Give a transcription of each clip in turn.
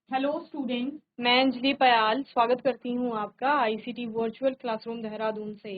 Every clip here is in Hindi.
हेलो स्टूडेंट, मैं अंजलि पयाल स्वागत करती हूँ आपका आईसीटी वर्चुअल क्लासरूम देहरादून से।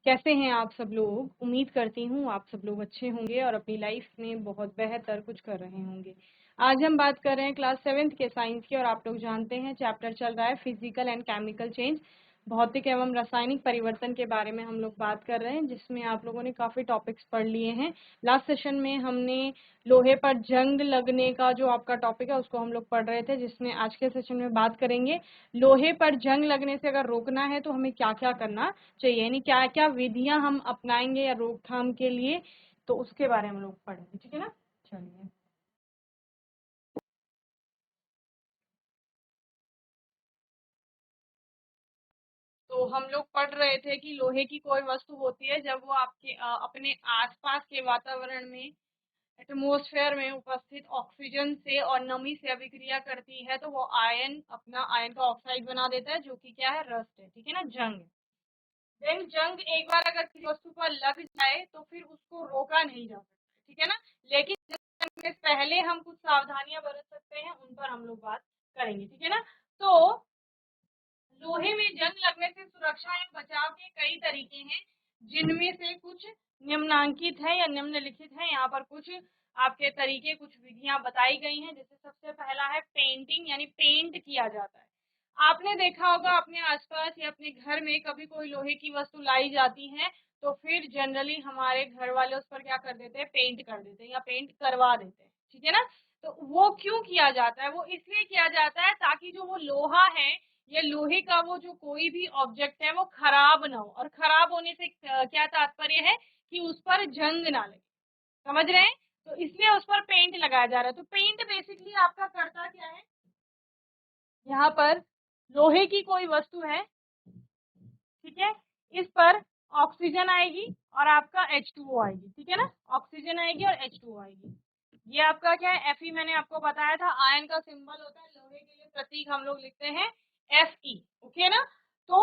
कैसे हैं आप सब लोग? उम्मीद करती हूँ आप सब लोग अच्छे होंगे और अपनी लाइफ में बहुत बेहतर कुछ कर रहे होंगे। आज हम बात कर रहे हैं क्लास 7th के साइंस की और आप लोग जानते हैं चैप्टर चल रहा है फिजिकल एंड केमिकल चेंज, भौतिक एवं रासायनिक परिवर्तन के बारे में हम लोग बात कर रहे हैं, जिसमें आप लोगों ने काफ़ी टॉपिक्स पढ़ लिए हैं। लास्ट सेशन में हमने लोहे पर जंग लगने का जो आपका टॉपिक है उसको हम लोग पढ़ रहे थे, जिसमें आज के सेशन में बात करेंगे लोहे पर जंग लगने से अगर रोकना है तो हमें क्या क्या करना चाहिए, यानी क्या क्या विधियां हम अपनाएंगे या रोकथाम के लिए, तो उसके बारे में हम लोग पढ़ेंगे। ठीक है ना? चलिए, तो हम लोग पढ़ रहे थे कि लोहे की कोई वस्तु होती है जब वो आपके अपने आसपास के वातावरण में एटमॉस्फेयर में उपस्थित ऑक्सीजन से और नमी से अभिक्रिया करती है तो वो आयन का ऑक्साइड बना देता है, जो कि क्या है, रस्ट है। ठीक है ना, जंग। देन जंग एक बार अगर किसी वस्तु पर लग जाए तो फिर उसको रोका नहीं जा सकता। ठीक है ना, लेकिन जंग से पहले हम कुछ सावधानियां बरत सकते हैं, उन पर हम लोग बात करेंगे। ठीक है ना, तो लोहे में जंग लगने से सुरक्षा या बचाव के कई तरीके हैं, जिनमें से कुछ निम्नांकित है या निम्नलिखित है। यहाँ पर कुछ आपके तरीके, कुछ विधियां बताई गई हैं। जैसे सबसे पहला है पेंटिंग, यानी पेंट किया जाता है। आपने देखा होगा अपने आसपास या अपने घर में कभी कोई लोहे की वस्तु लाई जाती है तो फिर जनरली हमारे घर वाले उस पर क्या कर देते हैं, पेंट कर देते हैं या पेंट करवा देते हैं। ठीक है ना, तो वो क्यों किया जाता है? वो इसलिए किया जाता है ताकि जो वो लोहा है या लोहे का वो जो कोई भी ऑब्जेक्ट है वो खराब ना हो, और खराब होने से क्या तात्पर्य है कि उस पर जंग ना लगे। समझ रहे हैं? तो इसलिए उस पर पेंट लगाया जा रहा है। तो पेंट बेसिकली आपका करता क्या है, यहाँ पर लोहे की कोई वस्तु है, ठीक है, इस पर ऑक्सीजन आएगी और आपका H2O आएगी। ठीक है ना, ऑक्सीजन आएगी और H2O आएगी। ये आपका क्या है, Fe, मैंने आपको बताया था आयन का सिंबल होता है, लोहे के लिए प्रतीक हम लोग लिखते हैं Fe। ओके ना, तो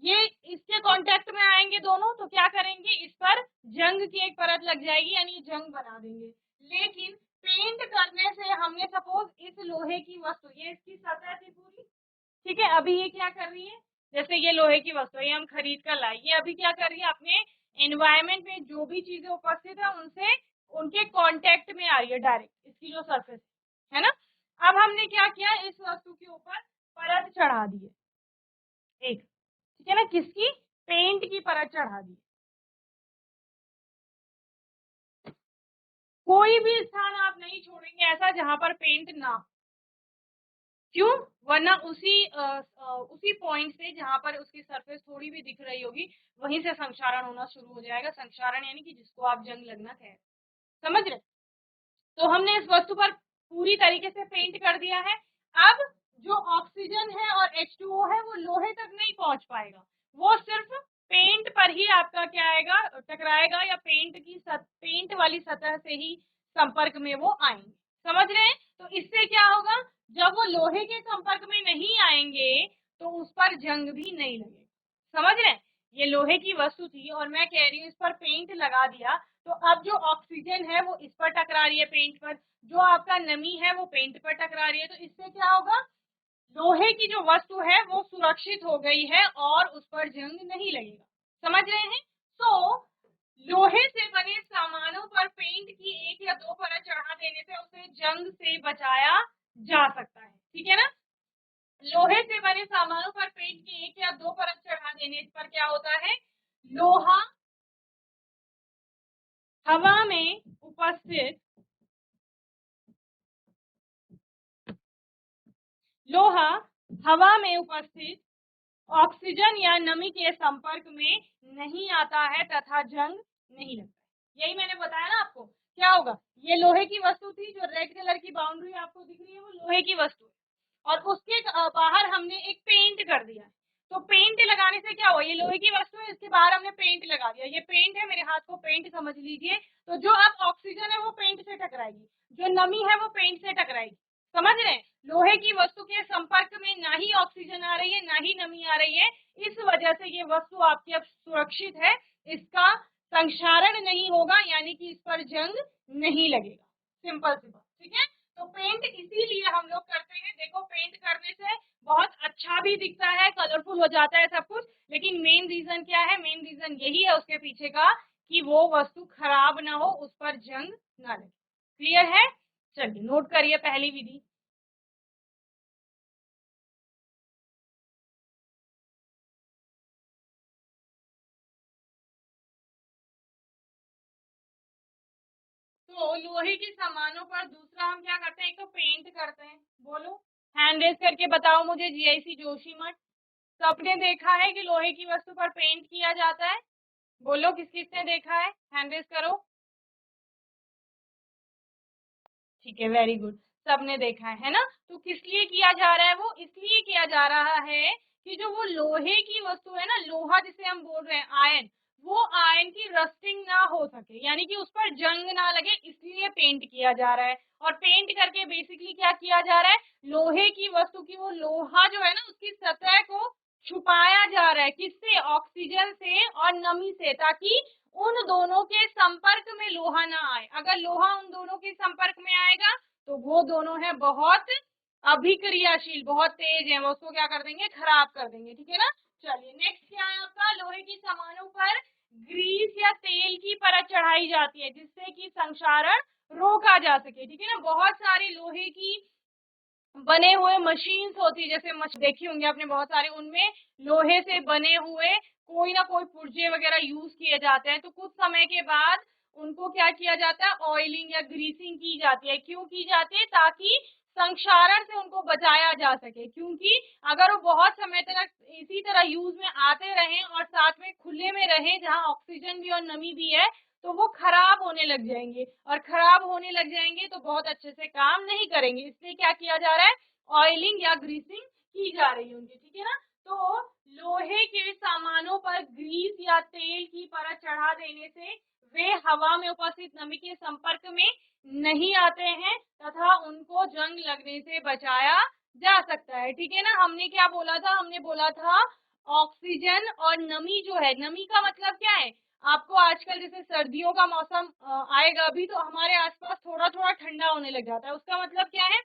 ये इसके कांटेक्ट में आएंगे दोनों तो क्या करेंगे, इस पर जंग की एक परत लग जाएगी, यानी जंग बना देंगे। लेकिन पेंट करने से हमने सपोज इस लोहे की वस्तु, ये इसकी सतह थी पूरी, ठीक है, अभी ये क्या कर रही है, जैसे ये लोहे की वस्तु है, ये हम खरीद कर लाए, ये अभी क्या कर रही है, अपने एनवायरमेंट में जो भी चीजें उपस्थित है उनसे उनके कांटेक्ट में आ रही है डायरेक्ट, इसकी जो सरफेस है ना। अब हमने क्या किया, इस वस्तु के ऊपर परत चढ़ा दी है एक, ठीक है ना, किसकी, पेंट की परत चढ़ा दी। कोई भी स्थान आप नहीं छोड़ेंगे ऐसा जहां पर पेंट ना हो। क्यों? वरना उसी पॉइंट से जहां पर उसकी सरफेस थोड़ी भी दिख रही होगी वहीं से संक्षारण होना शुरू हो जाएगा। संक्षारण यानी कि जिसको आप जंग लगना कह रहे हैं। समझ रहे? तो हमने इस वस्तु पर पूरी तरीके से पेंट कर दिया है। अब जो ऑक्सीजन है और H2O है वो लोहे तक नहीं पहुंच पाएगा, वो सिर्फ पेंट पर ही आपका क्या आएगा, टकराएगा, या पेंट वाली सतह से ही संपर्क में वो आएंगे। समझ रहे हैं? तो इससे क्या होगा, जब वो लोहे के संपर्क में नहीं आएंगे तो उस पर जंग भी नहीं लगेगा। समझ रहे हैं? ये लोहे की वस्तु थी और मैं कह रही हूँ इस पर पेंट लगा दिया, तो अब जो ऑक्सीजन है वो इस पर टकरा रही है पेंट पर, जो आपका नमी है वो पेंट पर टकरा रही है, तो इससे क्या होगा, लोहे की जो वस्तु है वो सुरक्षित हो गई है और उस पर जंग नहीं लगेगा। समझ रहे हैं? तो लोहे से बने सामानों पर पेंट की एक या दो परत चढ़ा देने से उसे जंग से बचाया जा सकता है। ठीक है ना, लोहे से बने सामानों पर पेंट की एक या दो परत चढ़ा देने पर क्या होता है, लोहा हवा में उपस्थित लोहा हवा में उपस्थित ऑक्सीजन या नमी के संपर्क में नहीं आता है तथा जंग नहीं लगता है। यही मैंने बताया ना आपको। क्या होगा, ये लोहे की वस्तु थी, जो रेड कलर की बाउंड्री आपको दिख रही है वो लोहे की वस्तु है, और उसके बाहर हमने एक पेंट कर दिया है। तो पेंट लगाने से क्या हुआ, ये लोहे की वस्तु है, इसके बाहर हमने पेंट लगा दिया, ये पेंट है, मेरे हाथ को पेंट समझ लीजिए। तो जो अब ऑक्सीजन है वो पेंट से टकराएगी, जो नमी है वो पेंट से टकराएगी। समझ रहे हैं? लोहे की वस्तु के संपर्क में ना ही ऑक्सीजन आ रही है ना ही नमी आ रही है, इस वजह से ये वस्तु आपकी अब सुरक्षित है, इसका संक्षारण नहीं होगा, यानी कि इस पर जंग नहीं लगेगा। सिंपल सी बात। ठीक है, तो पेंट इसीलिए हम लोग करते हैं, देखो पेंट करने से बहुत अच्छा भी दिखता है, कलरफुल हो जाता है सब कुछ, लेकिन मेन रीजन क्या है, मेन रीजन यही है उसके पीछे का कि वो वस्तु खराब ना हो, उस पर जंग ना लगे। क्लियर है? चलिए नोट करिए पहली विधि। तो लोहे के सामानों पर दूसरा हम क्या करते हैं, एक तो पेंट करते हैं। बोलो, हैंड रेज करके बताओ मुझे, जीआईसी जोशीमठ। सबने देखा है कि लोहे की वस्तु पर पेंट किया जाता है? बोलो किस किसने देखा है, हैंड रेज करो। ठीक है, वेरी गुड, सबने देखा है ना। तो किस लिए किया जा रहा है, वो इसलिए किया जा रहा है कि जो वो लोहे की वस्तु है ना, लोहा जिसे हम बोल रहे हैं आयन, वो आयन की रस्टिंग ना हो सके, यानी कि उस पर जंग ना लगे, इसलिए पेंट किया जा रहा है। और पेंट करके बेसिकली क्या किया जा रहा है, लोहे की वस्तु की वो लोहा जो है ना, उसकी सतह को छुपाया जा रहा है, किससे, ऑक्सीजन से और नमी से, ताकि उन दोनों के संपर्क में लोहा ना आए। अगर लोहा उन दोनों के संपर्क में आएगा तो वो दोनों है बहुत अभिक्रियाशील, बहुत तेज है, वो उसको क्या कर देंगे, खराब कर देंगे। ठीक है ना। चलिए नेक्स्ट क्या है आपका, लोहे की सामानों पर ग्रीस या तेल की परत चढ़ाई जाती है, जिससे कि संक्षारण रोका जा सके। ठीक है ना। बहुत सारे लोहे की बने हुए मशीन्स होती है, जैसे देखी होंगी आपने बहुत सारे, उनमें लोहे से बने हुए कोई ना कोई पुर्जे वगैरह यूज किए जाते हैं। तो कुछ समय के बाद उनको क्या किया जाता है, ऑयलिंग या ग्रीसिंग की जाती है। क्यों की जाती है, ताकि संक्षारण से उनको बचाया जा सके, क्योंकि अगर वो बहुत समय तक इसी तरह यूज में आते रहें और साथ में खुले में रहें जहाँ ऑक्सीजन भी और नमी भी है, तो वो खराब होने लग जाएंगे, और खराब होने लग जाएंगे तो बहुत अच्छे से काम नहीं करेंगे। इसलिए क्या किया जा रहा है, ऑयलिंग या ग्रीसिंग की जा रही है उनकी। ठीक है ना। तो लोहे के सामानों पर ग्रीस या तेल की परत चढ़ा देने से वे हवा में उपस्थित नमी के संपर्क में नहीं आते हैं तथा उनको जंग लगने से बचाया जा सकता है। ठीक है ना। हमने क्या बोला था, हमने बोला था ऑक्सीजन और नमी जो है, नमी का मतलब क्या है, आपको आजकल जैसे सर्दियों का मौसम आएगा अभी, तो हमारे आसपास थोड़ा थोड़ा ठंडा होने लग जाता है। उसका मतलब क्या है,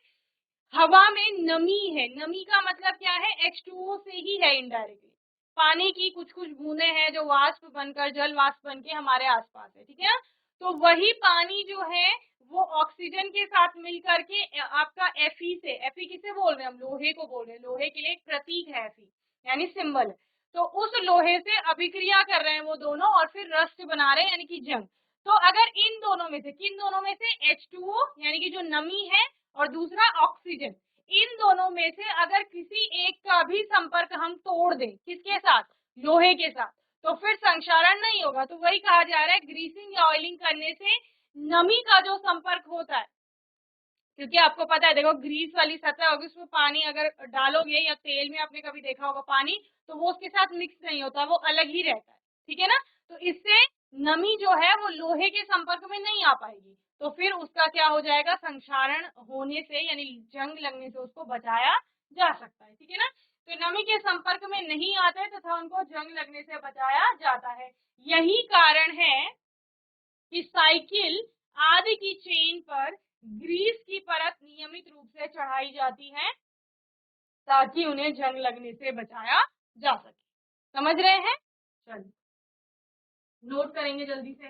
हवा में नमी है। नमी का मतलब क्या है, H2O से ही है इनडायरेक्टली। पानी की कुछ कुछ बूंदे हैं जो वाष्प बनकर, जल वाष्प बन के हमारे आसपास है। ठीक है। तो वही पानी जो है वो ऑक्सीजन के साथ मिल करके आपका Fe से, Fe किसे बोल रहे हैं हम, लोहे को बोल रहे हैं, लोहे के लिए एक प्रतीक है Fe, यानी सिंबल है। तो उस लोहे से अभिक्रिया कर रहे हैं वो दोनों और फिर रस्ट बना रहे हैं, यानी कि जंग। तो अगर इन दोनों में से, किन दोनों में से, H2O यानी कि जो नमी है और दूसरा ऑक्सीजन, इन दोनों में से अगर किसी एक का भी संपर्क हम तोड़ दें, किसके साथ, लोहे के साथ, तो फिर संक्षारण नहीं होगा। तो वही कहा जा रहा है, ग्रीसिंग या ऑयलिंग करने से नमी का जो संपर्क होता है, क्योंकि आपको पता है, देखो ग्रीस वाली सतह होगी, उसमें पानी अगर डालोगे या तेल में आपने कभी देखा होगा पानी, तो वो उसके साथ मिक्स नहीं होता, वो अलग ही रहता है। ठीक है ना। तो इससे नमी जो है वो लोहे के संपर्क में नहीं आ पाएगी, तो फिर उसका क्या हो जाएगा, संक्षारण होने से यानी जंग लगने से उसको बचाया जा सकता है। ठीक है ना। तो नमी के संपर्क में नहीं आते तथा उनको जंग लगने से बचाया जाता है। यही कारण है कि साइकिल आदि की चेन पर ग्रीस की परत नियमित रूप से चढ़ाई जाती है, ताकि उन्हें जंग लगने से बचाया जा सके। समझ रहे हैं? चलिए नोट करेंगे जल्दी से।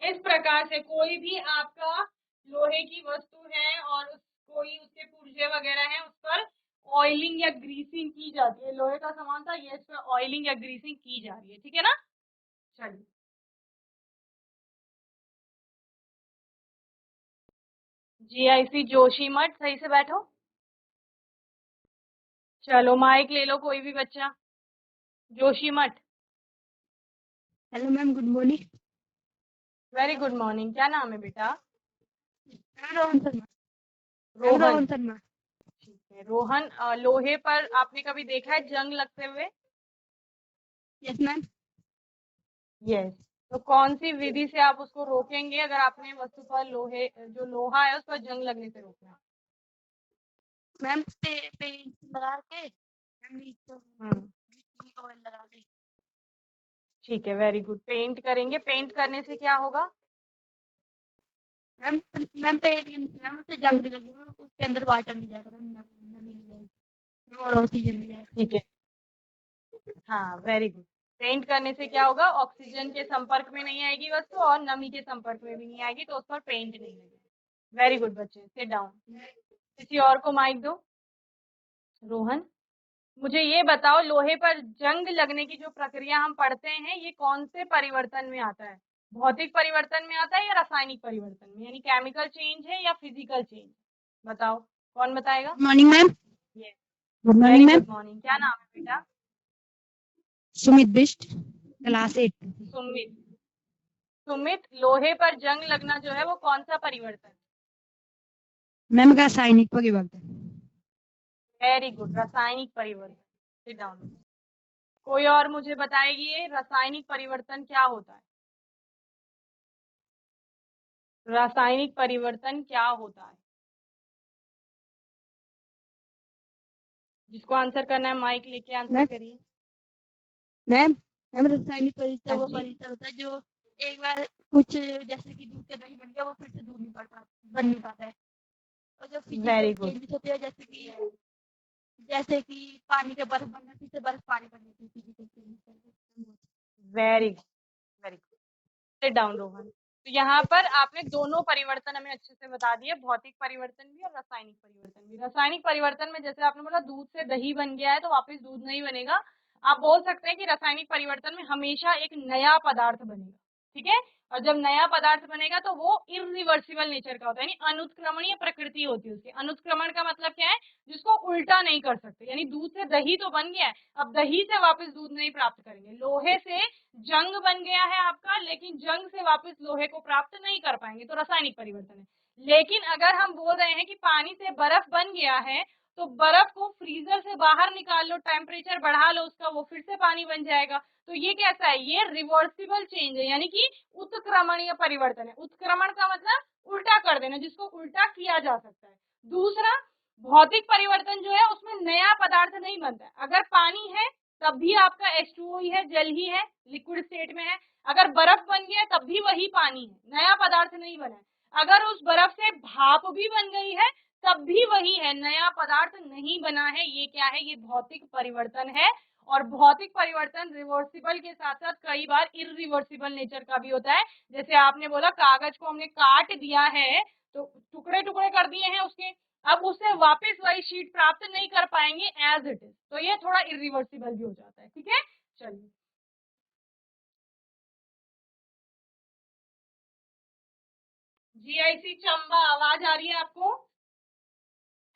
इस प्रकार से कोई भी आपका लोहे की वस्तु है और कोई उसके पुर्जे वगैरह हैं, उस पर ऑयलिंग या ग्रीसिंग की जाती है। लोहे का सामान था ये, इस पर ऑयलिंग या ग्रीसिंग की जा रही है। ठीक है ना। चलिए, जीआईसी जोशीमठ, सही से बैठो। चलो माइक ले लो कोई भी बच्चा। Joshimath. Hello ma'am, good morning. Very good morning, क्या नाम है बेटा? रोहन शर्मा। रोहन। रोहन शर्मा। ठीक है रोहन, लोहे पर आपने कभी देखा है जंग लगते हुए? Yes ma'am. यस। तो कौन सी विधि से आप उसको रोकेंगे, अगर आपने वस्तु पर लोहे, जो लोहा है उस पर जंग लगने से रोकना है? मैम पेंट लगा के, हम्म, ऑयल लगा के। ठीक है, वेरी गुड, पेंट करेंगे। पेंट करने से क्या होगा? मैम मैम पेंट मैम उससे जंग लगी उसके अंदर वाटर नहीं जाएगा नमी नहीं जाएगी और ऑक्सीजन नहीं जाएगा। ठीक है, हाँ वेरी गुड। पेंट करने से क्या होगा, ऑक्सीजन के संपर्क में नहीं आएगी वस्तु और नमी के संपर्क में भी नहीं आएगी, तो उस पर पेंट नहीं लगेगा। वेरी गुड बच्चे, सिट डाउन। किसी और को माइक दो। रोहन, मुझे ये बताओ, लोहे पर जंग लगने की जो प्रक्रिया हम पढ़ते हैं ये कौन से परिवर्तन में आता है? भौतिक परिवर्तन में आता है या रासायनिक परिवर्तन में, यानी केमिकल चेंज है या फिजिकल चेंज? बताओ, कौन बताएगा? Good morning ma'am. ये good very morning ma'am. Good morning. क्या नाम है बेटा? सुमित बिष्ट क्लास 8। सुमित। सुमित, लोहे पर जंग लगना जो है वो कौन सा परिवर्तन? मैम रासायनिक परिवर्तन। वेरी गुड, रासायनिक परिवर्तन। Sit down. कोई और मुझे बताएगी ये रासायनिक परिवर्तन क्या होता है? रासायनिक परिवर्तन क्या होता है? जिसको आंसर करना है माइक लेके आंसर करिए। मैम मैम रासायनिक परिवर्तन हाँ वो जी, परिवर्तन होता है जो एक बार कुछ जैसे कि दूध का दही बन गया वो फिर से दूध नहीं बन नहीं पाता है। और जो फिजिकल वेरी गुड, चेंजेस होते हैं जैसे कि पानी का बर्फ बनना फिर से बर्फ पानी बन जाती है physical changes. Very good, very good. Sit down Rohan. तो यहाँ पर आपने दोनों परिवर्तन हमें अच्छे से बता दिए, भौतिक परिवर्तन भी और रासायनिक परिवर्तन भी। रासायनिक परिवर्तन में जैसे आपने बोला दूध से दही बन गया है तो वापस दूध नहीं बनेगा। आप बोल सकते हैं कि रासायनिक परिवर्तन में हमेशा एक नया पदार्थ बनेगा, ठीक है। और जब नया पदार्थ बनेगा तो वो इरिवर्सिबल नेचर का होता है, यानी अनुत्क्रमणीय प्रकृति होती है उसकी। अनुत्क्रमण का मतलब क्या है? जिसको उल्टा नहीं कर सकते, यानी दूध से दही तो बन गया है, अब दही से वापस दूध नहीं प्राप्त करेंगे। लोहे से जंग बन गया है आपका, लेकिन जंग से वापस लोहे को प्राप्त नहीं कर पाएंगे, तो रासायनिक परिवर्तन है। लेकिन अगर हम बोल रहे हैं कि पानी से बर्फ बन गया है तो बर्फ को फ्रीजर से बाहर निकाल लो, टेम्परेचर बढ़ा लो उसका, वो फिर से पानी बन जाएगा। तो ये कैसा है? ये रिवर्सिबल चेंज है, यानी कि उत्क्रमणीय परिवर्तन है। उत्क्रमण का मतलब उल्टा कर देना, जिसको उल्टा किया जा सकता है। दूसरा, भौतिक परिवर्तन जो है उसमें नया पदार्थ नहीं बनता है। अगर पानी है तब भी आपका H2O ही है, जल ही है, लिक्विड स्टेट में है। अगर बर्फ बन गया तब भी वही पानी है, नया पदार्थ नहीं बना है। अगर उस बर्फ से भाप भी बन गई है तब भी वही है, नया पदार्थ नहीं बना है। ये क्या है? ये भौतिक परिवर्तन है। और भौतिक परिवर्तन रिवर्सिबल के साथ साथ कई बार इरिवर्सिबल नेचर का भी होता है। जैसे आपने बोला कागज को हमने काट दिया है तो टुकड़े टुकड़े कर दिए हैं उसके, अब उससे वापस वही शीट प्राप्त नहीं कर पाएंगे एज इट इज, तो ये थोड़ा इरिवर्सिबल भी हो जाता है, ठीक है। चलिए, जीआईसी चंबा, आवाज आ रही है आपको?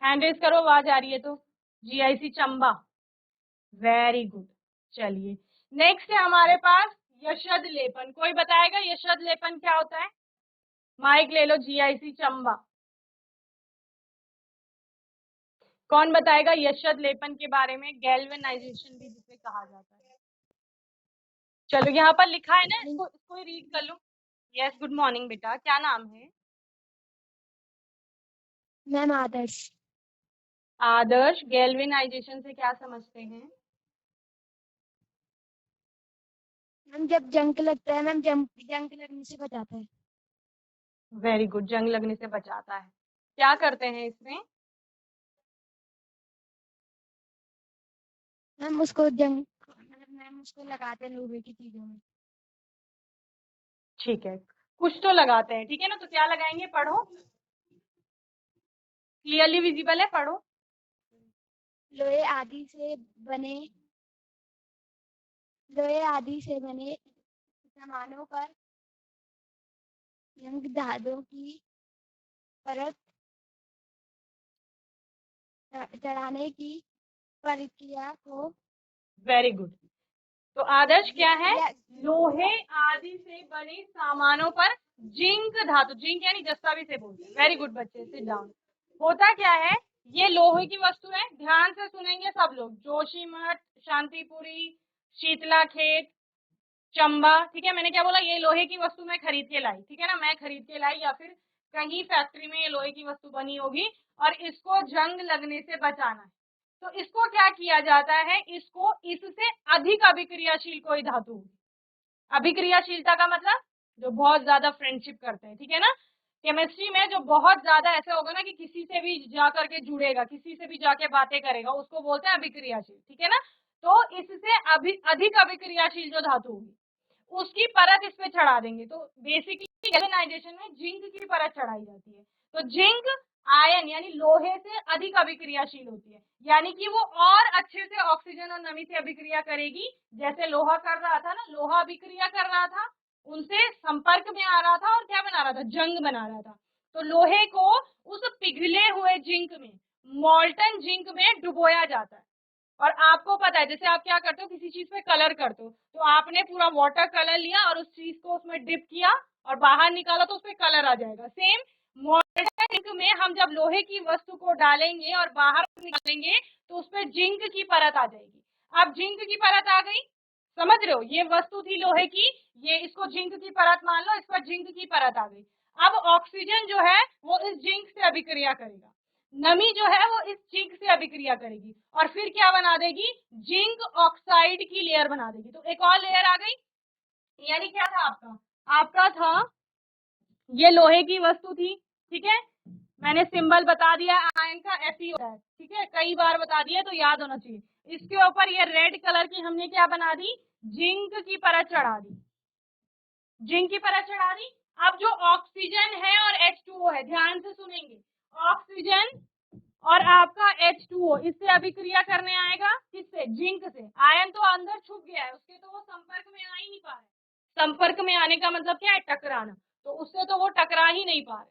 हैंड रेज करो, आवाज आ रही है तो। GIC Chamba, very good. चलिए, नेक्स्ट है हमारे पास यशद लेपन। कोई बताएगा यशद लेपन क्या होता है? माइक ले लो। जीआईसी चंबा, कौन बताएगा यशद लेपन के बारे में? गैल्वेनाइजेशन भी जिसे कहा जाता है। चलो, यहाँ पर लिखा है ना, इसको ही रीड कर लो। यस, गुड मॉर्निंग बेटा, क्या नाम है? मैम आदर्श। आदर्श, गैल्वेनाइजेशन से क्या समझते हैं? मैम जब जंग लगता है मैम जंग लगने से बचाता है। वेरी गुड, जंग लगने से बचाता है। क्या करते हैं इसमें? मैम उसको जंग मतलब मैम उसको लगाते हैं लोहे की चीजों में। ठीक है, कुछ तो लगाते हैं, ठीक है ना। तो क्या लगाएंगे? पढ़ो, क्लियरली विजिबल है, पढ़ो। लोहे आदि से बने लोहे आदि से बने सामानों पर जंग धातु की परत चढ़ाने की प्रक्रिया को वेरी गुड। तो आदर्श क्या है? या लोहे आदि से बने सामानों पर जिंक धातु, जिंक यानी जस्ता भी से बोलते हैं। वेरी गुड बच्चे, सिट डाउन। होता क्या है? ये लोहे की वस्तु है, ध्यान से सुनेंगे सब लोग। जोशीमठ, शांतिपुरी, शीतला खेत, चंबा, ठीक है। मैंने क्या बोला? ये लोहे की वस्तु मैं खरीद के लाई, ठीक है ना, मैं खरीद के लाई या फिर कहीं फैक्ट्री में ये लोहे की वस्तु बनी होगी और इसको जंग लगने से बचाना है। तो इसको क्या किया जाता है? इसको इससे अधिक अभिक्रियाशील कोई धातु, अभिक्रियाशीलता का मतलब जो बहुत ज्यादा फ्रेंडशिप करते हैं, ठीक है ना। केमिस्ट्री में जो बहुत ज्यादा ऐसे होगा ना कि किसी से भी जा करके जुड़ेगा, किसी से भी जाके बातें करेगा, उसको बोलते हैं अभिक्रियाशील, ठीक है ना। तो इससे अधिक अभिक्रियाशील जो धातु होगी उसकी परत इस पे चढ़ा देंगे। तो बेसिकली गैल्वेनाइजेशन में जिंक की परत चढ़ाई जाती है। तो जिंक आयन यानी लोहे से अधिक अभिक्रियाशील होती है, यानी कि वो और अच्छे से ऑक्सीजन और नमी से अभिक्रिया करेगी। जैसे लोहा कर रहा था ना, लोहा अभिक्रिया कर रहा था, उनसे संपर्क में आ रहा था और क्या बना रहा था, जंग बना रहा था। तो लोहे को उस पिघले हुए जिंक में, मॉल्टन जिंक में डुबोया जाता है। और आपको पता है जैसे आप क्या करते हो, किसी चीज पे कलर करते हो, तो आपने पूरा वाटर कलर लिया और उस चीज को उसमें डिप किया और बाहर निकाला तो उसपे कलर आ जाएगा। सेम मॉल्टन जिंक में हम जब लोहे की वस्तु को डालेंगे और बाहर निकालेंगे तो उसपे जिंक की परत आ जाएगी। अब जिंक की परत आ गई, समझ रहे हो, ये वस्तु थी लोहे की, ये इसको जिंक की परत मान लो, इस पर जिंक की परत आ गई। अब ऑक्सीजन जो है वो इस जिंक से अभिक्रिया करेगा, नमी जो है वो इस जिंक से अभिक्रिया करेगी और फिर क्या बना देगी, जिंक ऑक्साइड की लेयर बना देगी। तो एक और लेयर आ गई। यानी क्या था आपका, आपका था ये लोहे की वस्तु थी, ठीक है, मैंने सिंबल बता दिया आयन का Fe होता है, ठीक है, कई बार बता दिया तो याद होना चाहिए। इसके ऊपर ये रेड कलर की हमने क्या बना दी, जिंक की परत चढ़ा दी, जिंक की परत चढ़ा दी। अब जो ऑक्सीजन है और H2O है, ध्यान से सुनेंगे, ऑक्सीजन और आपका H2O इससे अभिक्रिया करने आएगा, किससे, जिंक से। आयन तो अंदर छुप गया है, उसके तो वो संपर्क में आ ही नहीं पा रहे। संपर्क में आने का मतलब क्या है, टकराना, तो उससे तो वो टकरा ही नहीं पा रहे।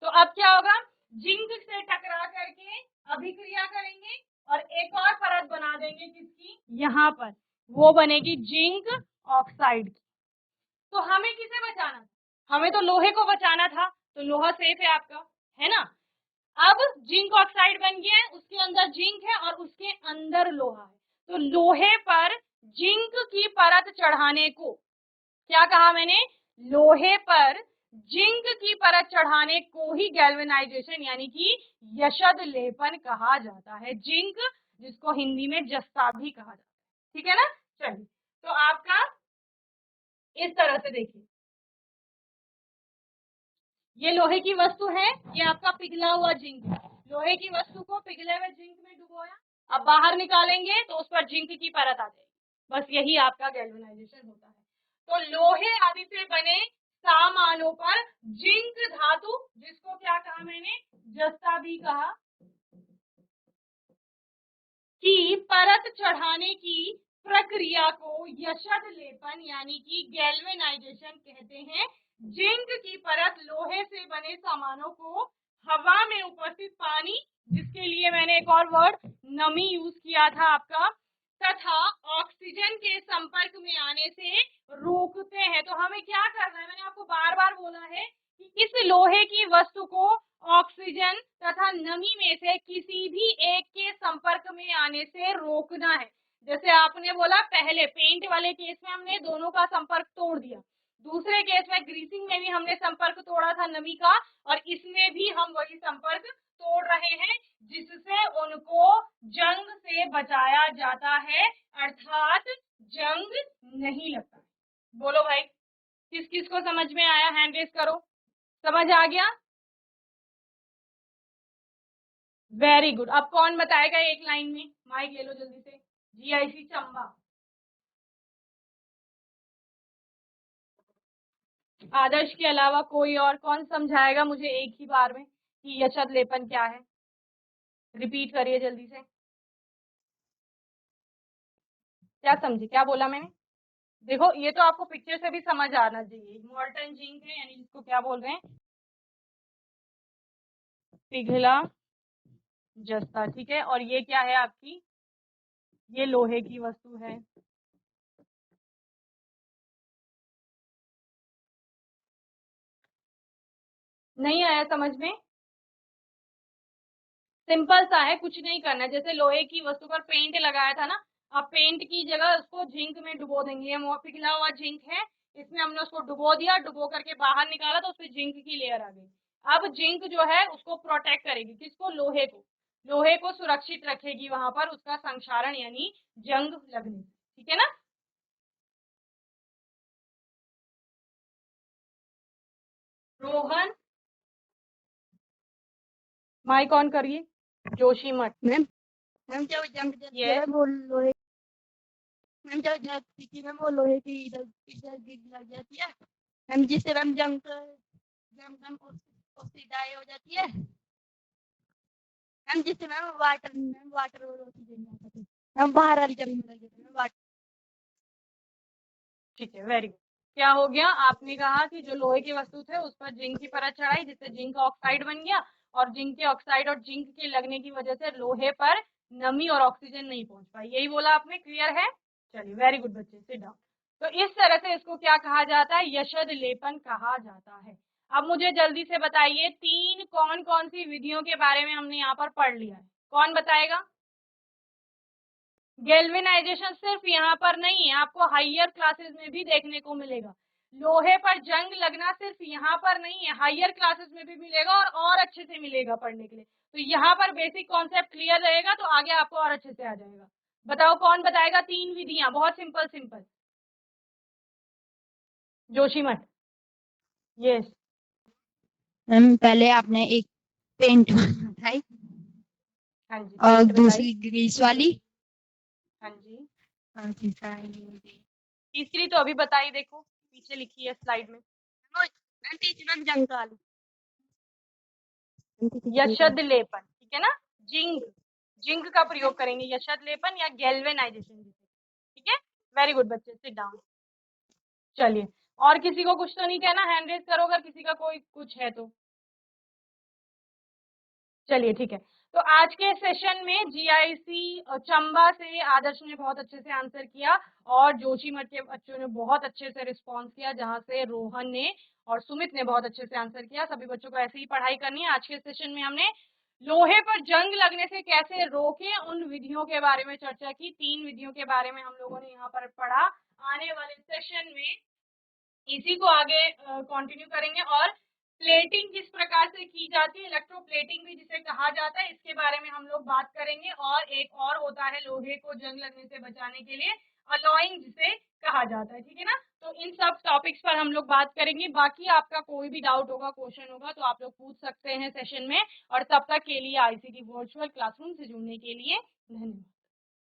तो अब क्या होगा, जिंक से टकरा करके अभिक्रिया करेंगे और एक और परत बना देंगे, किसकी, यहाँ पर, वो बनेगी जिंक ऑक्साइड की। तो हमें किसे बचाना था, हमें तो लोहे को बचाना था, तो लोहा सेफ है आपका, है ना। अब जिंक ऑक्साइड बन गया है, उसके अंदर जिंक है और उसके अंदर लोहा है। तो लोहे पर जिंक की परत चढ़ाने को क्या कहा मैंने, लोहे पर जिंक की परत चढ़ाने को ही गैल्वेनाइजेशन यानी कि यशद लेपन कहा जाता है। जिंक जिसको हिंदी में जस्ता भी कहा जाता है, ठीक है ना। चलिए, तो आपका इस तरह से देखिए, ये लोहे की वस्तु है, ये आपका पिघला हुआ जिंक है। लोहे की वस्तु को पिघले हुए जिंक में डुबोया, अब बाहर निकालेंगे तो उस पर जिंक की परत आ जाएगी। बस यही आपका गैल्वेनाइजेशन होता है। तो लोहे आदि से बने सामानों पर जिंक धातु, जिसको क्या कहा मैंने, जस्ता भी कहा, की परत चढ़ाने की प्रक्रिया को यशद लेपन यानी कि गैल्वेनाइजेशन कहते हैं। जिंक की परत लोहे से बने सामानों को हवा में उपस्थित पानी, जिसके लिए मैंने एक और वर्ड नमी यूज किया था आपका, तथा ऑक्सीजन के संपर्क में आने से रोकते हैं। तो हमें क्या करना है, मैंने आपको बार बार बोला है कि इस लोहे की वस्तु को ऑक्सीजन तथा नमी में से किसी भी एक के संपर्क में आने से रोकना है। जैसे आपने बोला पहले पेंट वाले केस में हमने दोनों का संपर्क तोड़ दिया, दूसरे केस में ग्रीसिंग में भी हमने संपर्क तोड़ा था नमी का, और इसमें भी हम वही संपर्क तोड़ रहे हैं, जिससे उनको जंग से बचाया जाता है, अर्थात जंग नहीं लगता। बोलो भाई, किस किस को समझ में आया, हैंड रेस करो, समझ आ गया, वेरी गुड। अब कौन बताएगा एक लाइन में, माइक ले लो जल्दी से, जीआईसी चंबा, आदर्श के अलावा कोई और कौन समझाएगा मुझे एक ही बार में कि यशद लेपन क्या है, रिपीट करिए जल्दी से। क्या समझे, क्या बोला मैंने, देखो ये तो आपको पिक्चर से भी समझ आना चाहिए। मॉल्टन जिंक है यानी जिसको क्या बोल रहे हैं, पिघला जस्ता, ठीक है, और ये क्या है आपकी, ये लोहे की वस्तु है। नहीं आया समझ में, सिंपल सा है, कुछ नहीं करना है। जैसे लोहे की वस्तु पर पेंट लगाया था ना, अब पेंट की जगह उसको जिंक में डुबो देंगे। ये पिघला हुआ जिंक है, इसमें हमने उसको डुबो दिया, डुबो करके बाहर निकाला तो उसमें जिंक की लेयर आ गई। अब जिंक जो है उसको प्रोटेक्ट करेगी, किसको, लोहे को, लोहे को सुरक्षित रखेगी वहां पर उसका संक्षारण यानी जंग लगने, ठीक है ना। रोहन माइक ऑन करिए। जोशीमठ। मैम मैम जब जंग जाती है वो लोहे मैम जब जाती है वो लोहे की इधर इधर लग जाती है मैम, जिससे मैम जंग जंग ऑक्सीडाइज हो जाती है मैम, जिससे मैम वाटर और ऑक्सीजन जाता है मैम, बाहर वाली जमीन में लग जाती है वाटर। ठीक है, वेरी गुड। क्या हो गया, आपने कहा कि जो लोहे की वस्तु थे उस पर जिंक की परत चढ़ाई जिससे जिंक ऑक्साइड बन गया, और जिंक के ऑक्साइड और जिंक के लगने की वजह से लोहे पर नमी और ऑक्सीजन नहीं पहुंच पाई, यही बोला आपने, क्लियर है? चलिए, वेरी गुड बच्चे, सिट डाउन। तो इस तरह से इसको क्या कहा जाता है, यशद लेपन कहा जाता है। अब मुझे जल्दी से बताइए, तीन कौन कौन सी विधियों के बारे में हमने यहाँ पर पढ़ लिया है, कौन बताएगा? गैल्वेनाइजेशन सिर्फ यहाँ पर नहीं है, आपको हायर क्लासेस में भी देखने को मिलेगा। लोहे पर जंग लगना सिर्फ यहाँ पर नहीं है, हायर क्लासेस में भी मिलेगा और अच्छे से मिलेगा पढ़ने के लिए। तो यहाँ पर बेसिक कॉन्सेप्ट क्लियर रहेगा तो आगे आपको और अच्छे से आ जाएगा। बताओ कौन बताएगा तीन विधियां, बहुत simple simple. Joshimath. Yes. Ma'am पहले आपने एक पेंट बताई हाँ जी, और पेंट बताइए। दूसरी ग्रीस वाली हाँ जी। और तीसरी तो अभी बताई, देखो पीछे लिखी है स्लाइड में, मैम जंग वाली यशद लेपन, ठीक है ना? जिंक, जिंक का प्रयोग करेंगे, यशद लेपन या गैल्वेनाइजेशन, ठीक है? वेरी गुड बच्चे, सिट डाउन। चलिए, और किसी को कुछ तो नहीं कहना, हैंड रेज करो अगर किसी का कोई कुछ है तो। चलिए ठीक है, तो आज के सेशन में जीआईसी चंबा से आदर्श ने बहुत अच्छे से आंसर किया और जोशीमठ के बच्चों ने बहुत अच्छे से रिस्पॉन्स किया, जहां से रोहन ने और सुमित ने बहुत अच्छे से आंसर किया। सभी बच्चों को ऐसे ही पढ़ाई करनी है। आज के सेशन में हमने लोहे पर जंग लगने से कैसे रोके उन विधियों के बारे में चर्चा की, तीन विधियों के बारे में हम लोगों ने यहाँ पर पढ़ा। आने वाले सेशन में इसी को आगे कंटिन्यू करेंगे और प्लेटिंग किस प्रकार से की जाती है, इलेक्ट्रोप्लेटिंग भी जिसे कहा जाता है, इसके बारे में हम लोग बात करेंगे। और एक और होता है लोहे को जंग लगने से बचाने के लिए अलॉइंग जिसे कहा जाता है, ठीक है ना? तो इन सब टॉपिक्स पर हम लोग बात करेंगे। बाकी आपका कोई भी डाउट होगा, क्वेश्चन होगा तो आप लोग पूछ सकते हैं सेशन में। और तब तक के लिए आईसीटी वर्चुअल क्लासरूम से जुड़ने के लिए धन्यवाद।